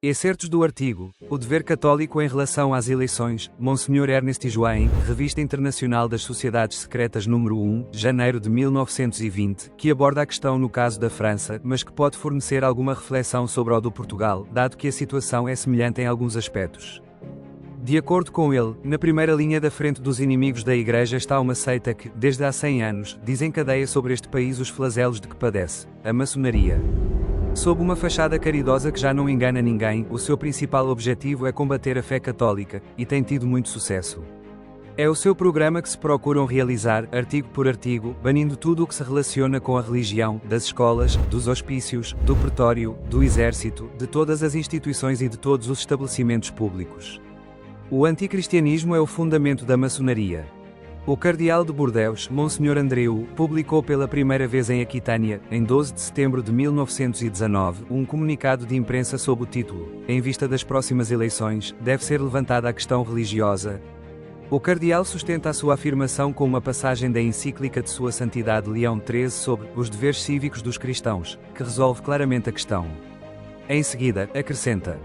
Excertos do artigo O Dever Católico em relação às eleições, Monsenhor Ernest Joaim, Revista Internacional das Sociedades Secretas número 1, janeiro de 1920, que aborda a questão no caso da França, mas que pode fornecer alguma reflexão sobre o do Portugal, dado que a situação é semelhante em alguns aspectos. De acordo com ele, na primeira linha da frente dos inimigos da Igreja está uma seita que, desde há 100 anos, desencadeia sobre este país os flagelos de que padece, a maçonaria. Sob uma fachada caridosa que já não engana ninguém, o seu principal objetivo é combater a fé católica, e tem tido muito sucesso. É o seu programa que se procuram realizar, artigo por artigo, banindo tudo o que se relaciona com a religião, das escolas, dos hospícios, do pretório, do exército, de todas as instituições e de todos os estabelecimentos públicos. O anticristianismo é o fundamento da maçonaria. O cardeal de Bordeaux, Monsenhor Andreu, publicou pela primeira vez em Aquitânia, em 12 de setembro de 1919, um comunicado de imprensa sob o título: Em vista das próximas eleições, deve ser levantada a questão religiosa. O cardeal sustenta a sua afirmação com uma passagem da encíclica de Sua Santidade Leão XIII sobre os deveres cívicos dos cristãos, que resolve claramente a questão. Em seguida, acrescenta: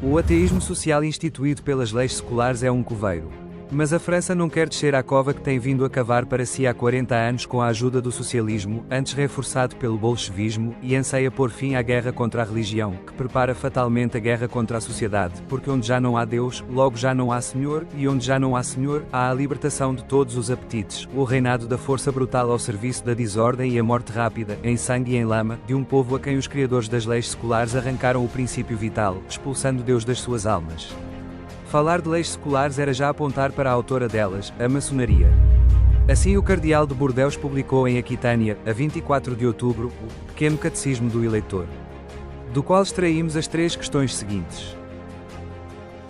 O ateísmo social instituído pelas leis seculares é um coveiro. Mas a França não quer descer à cova que tem vindo a cavar para si há 40 anos com a ajuda do socialismo, antes reforçado pelo bolchevismo, e anseia pôr fim à guerra contra a religião, que prepara fatalmente a guerra contra a sociedade, porque onde já não há Deus, logo já não há Senhor, e onde já não há Senhor, há a libertação de todos os apetites, o reinado da força brutal ao serviço da desordem e a morte rápida, em sangue e em lama, de um povo a quem os criadores das leis seculares arrancaram o princípio vital, expulsando Deus das suas almas. Falar de leis seculares era já apontar para a autora delas, a maçonaria. Assim o cardeal de Bordeaux publicou em Aquitânia, a 24 de outubro, o Pequeno Catecismo do Eleitor, do qual extraímos as 3 questões seguintes.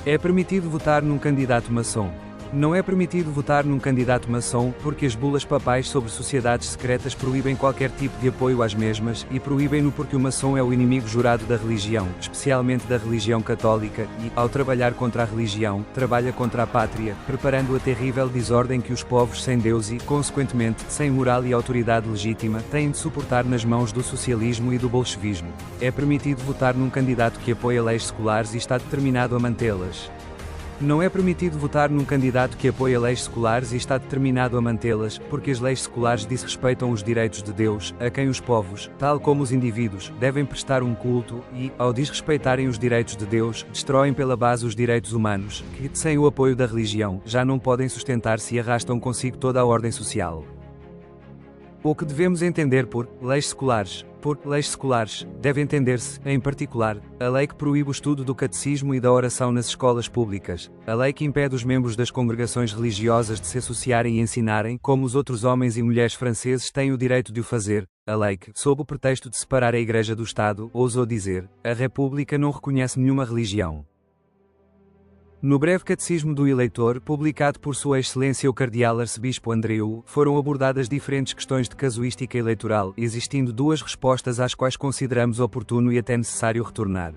É permitido votar num candidato maçom? Não é permitido votar num candidato maçom, porque as bulas papais sobre sociedades secretas proíbem qualquer tipo de apoio às mesmas, e proíbem-no porque o maçom é o inimigo jurado da religião, especialmente da religião católica, e, ao trabalhar contra a religião, trabalha contra a pátria, preparando a terrível desordem que os povos sem Deus e, consequentemente, sem moral e autoridade legítima, têm de suportar nas mãos do socialismo e do bolchevismo. É permitido votar num candidato que apoia leis seculares e está determinado a mantê-las. Não é permitido votar num candidato que apoia leis seculares e está determinado a mantê-las, porque as leis seculares desrespeitam os direitos de Deus, a quem os povos, tal como os indivíduos, devem prestar um culto, e, ao desrespeitarem os direitos de Deus, destroem pela base os direitos humanos, que, sem o apoio da religião, já não podem sustentar-se e arrastam consigo toda a ordem social. O que devemos entender por leis seculares? Por leis seculares, deve entender-se, em particular, a lei que proíbe o estudo do catecismo e da oração nas escolas públicas, a lei que impede os membros das congregações religiosas de se associarem e ensinarem, como os outros homens e mulheres franceses têm o direito de o fazer, a lei que, sob o pretexto de separar a Igreja do Estado, ousou dizer, a República não reconhece nenhuma religião. No breve Catecismo do Eleitor, publicado por Sua Excelência o Cardeal Arcebispo Andreu, foram abordadas diferentes questões de casuística eleitoral, existindo 2 respostas às quais consideramos oportuno e até necessário retornar.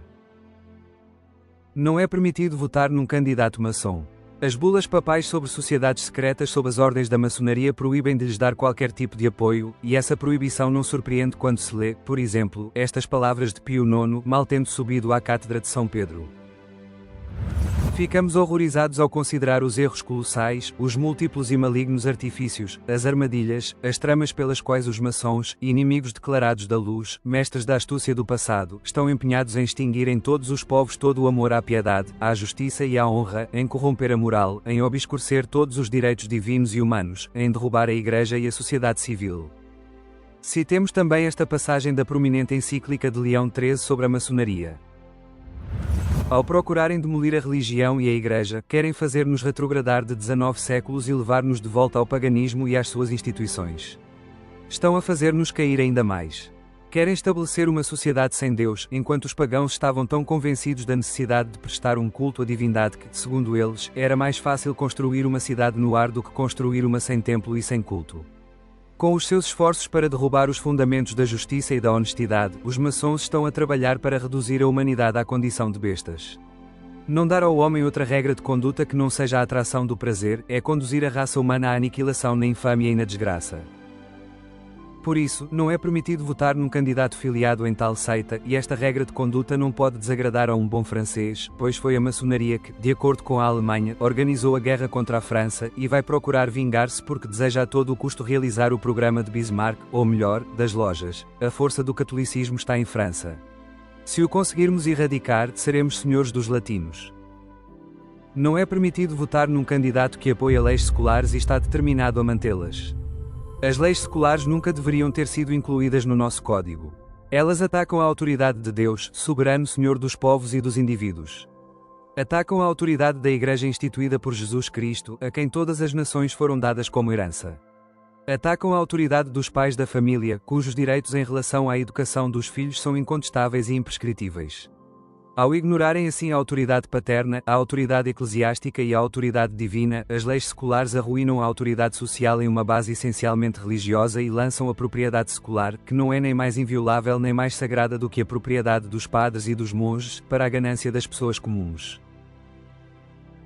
Não é permitido votar num candidato maçom. As bulas papais sobre sociedades secretas sob as ordens da maçonaria proíbem de lhes dar qualquer tipo de apoio, e essa proibição não surpreende quando se lê, por exemplo, estas palavras de Pio IX, mal tendo subido à Cátedra de São Pedro. Ficamos horrorizados ao considerar os erros colossais, os múltiplos e malignos artifícios, as armadilhas, as tramas pelas quais os maçons, inimigos declarados da luz, mestres da astúcia do passado, estão empenhados em extinguir em todos os povos todo o amor à piedade, à justiça e à honra, em corromper a moral, em obscurecer todos os direitos divinos e humanos, em derrubar a Igreja e a sociedade civil. Citemos também esta passagem da prominente encíclica de Leão XIII sobre a maçonaria. Ao procurarem demolir a religião e a Igreja, querem fazer-nos retrogradar de 19 séculos e levar-nos de volta ao paganismo e às suas instituições. Estão a fazer-nos cair ainda mais. Querem estabelecer uma sociedade sem Deus, enquanto os pagãos estavam tão convencidos da necessidade de prestar um culto à divindade que, segundo eles, era mais fácil construir uma cidade no ar do que construir uma sem templo e sem culto. Com os seus esforços para derrubar os fundamentos da justiça e da honestidade, os maçons estão a trabalhar para reduzir a humanidade à condição de bestas. Não dar ao homem outra regra de conduta que não seja a atração do prazer, é conduzir a raça humana à aniquilação na infâmia e na desgraça. Por isso, não é permitido votar num candidato filiado em tal seita, e esta regra de conduta não pode desagradar a um bom francês, pois foi a maçonaria que, de acordo com a Alemanha, organizou a guerra contra a França e vai procurar vingar-se porque deseja a todo o custo realizar o programa de Bismarck, ou melhor, das lojas. A força do catolicismo está em França. Se o conseguirmos erradicar, seremos senhores dos latinos. Não é permitido votar num candidato que apoia leis seculares e está determinado a mantê-las. As leis seculares nunca deveriam ter sido incluídas no nosso código. Elas atacam a autoridade de Deus, soberano Senhor dos povos e dos indivíduos. Atacam a autoridade da Igreja instituída por Jesus Cristo, a quem todas as nações foram dadas como herança. Atacam a autoridade dos pais da família, cujos direitos em relação à educação dos filhos são incontestáveis e imprescritíveis. Ao ignorarem assim a autoridade paterna, a autoridade eclesiástica e a autoridade divina, as leis seculares arruinam a autoridade social em uma base essencialmente religiosa e lançam a propriedade secular, que não é nem mais inviolável nem mais sagrada do que a propriedade dos padres e dos monges, para a ganância das pessoas comuns.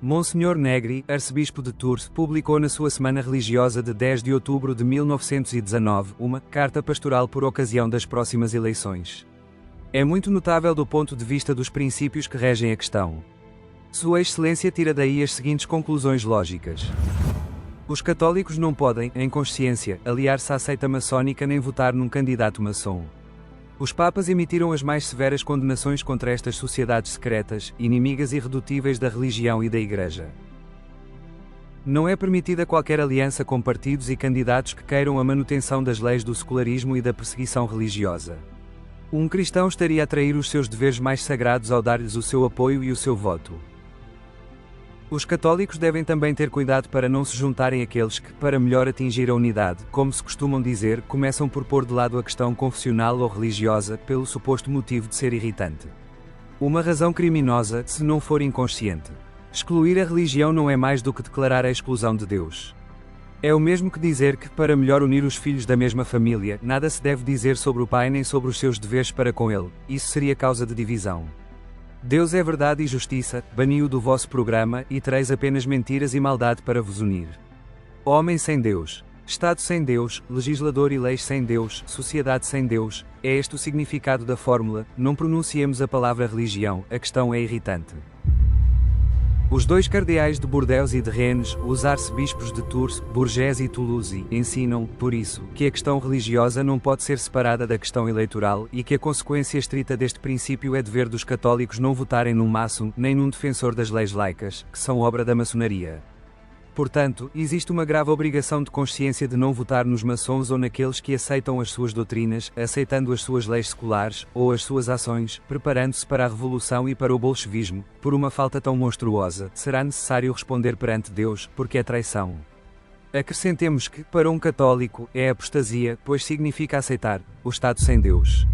Monsenhor Negri, arcebispo de Tours, publicou na sua Semana Religiosa de 10 de outubro de 1919 uma carta pastoral por ocasião das próximas eleições. É muito notável do ponto de vista dos princípios que regem a questão. Sua Excelência tira daí as seguintes conclusões lógicas. Os católicos não podem, em consciência, aliar-se à seita maçónica nem votar num candidato maçom. Os papas emitiram as mais severas condenações contra estas sociedades secretas, inimigas irredutíveis da religião e da Igreja. Não é permitida qualquer aliança com partidos e candidatos que queiram a manutenção das leis do secularismo e da perseguição religiosa. Um cristão estaria a trair os seus deveres mais sagrados ao dar-lhes o seu apoio e o seu voto. Os católicos devem também ter cuidado para não se juntarem àqueles que, para melhor atingir a unidade, como se costumam dizer, começam por pôr de lado a questão confessional ou religiosa, pelo suposto motivo de ser irritante. Uma razão criminosa, se não for inconsciente. Excluir a religião não é mais do que declarar a exclusão de Deus. É o mesmo que dizer que, para melhor unir os filhos da mesma família, nada se deve dizer sobre o pai nem sobre os seus deveres para com ele. Isso seria causa de divisão. Deus é verdade e justiça, bani-o do vosso programa, e tereis apenas mentiras e maldade para vos unir. Homem sem Deus, Estado sem Deus, legislador e leis sem Deus, sociedade sem Deus, é este o significado da fórmula. Não pronunciemos a palavra religião, a questão é irritante. Os dois cardeais de Bordeaux e de Rennes, os arcebispos de Tours, Bourges e Toulouse, ensinam, por isso, que a questão religiosa não pode ser separada da questão eleitoral e que a consequência estrita deste princípio é dever dos católicos não votarem num maçom, nem num defensor das leis laicas, que são obra da maçonaria. Portanto, existe uma grave obrigação de consciência de não votar nos maçons ou naqueles que aceitam as suas doutrinas, aceitando as suas leis seculares, ou as suas ações, preparando-se para a revolução e para o bolchevismo. Por uma falta tão monstruosa, será necessário responder perante Deus, porque é traição. Acrescentemos que, para um católico, é apostasia, pois significa aceitar o Estado sem Deus.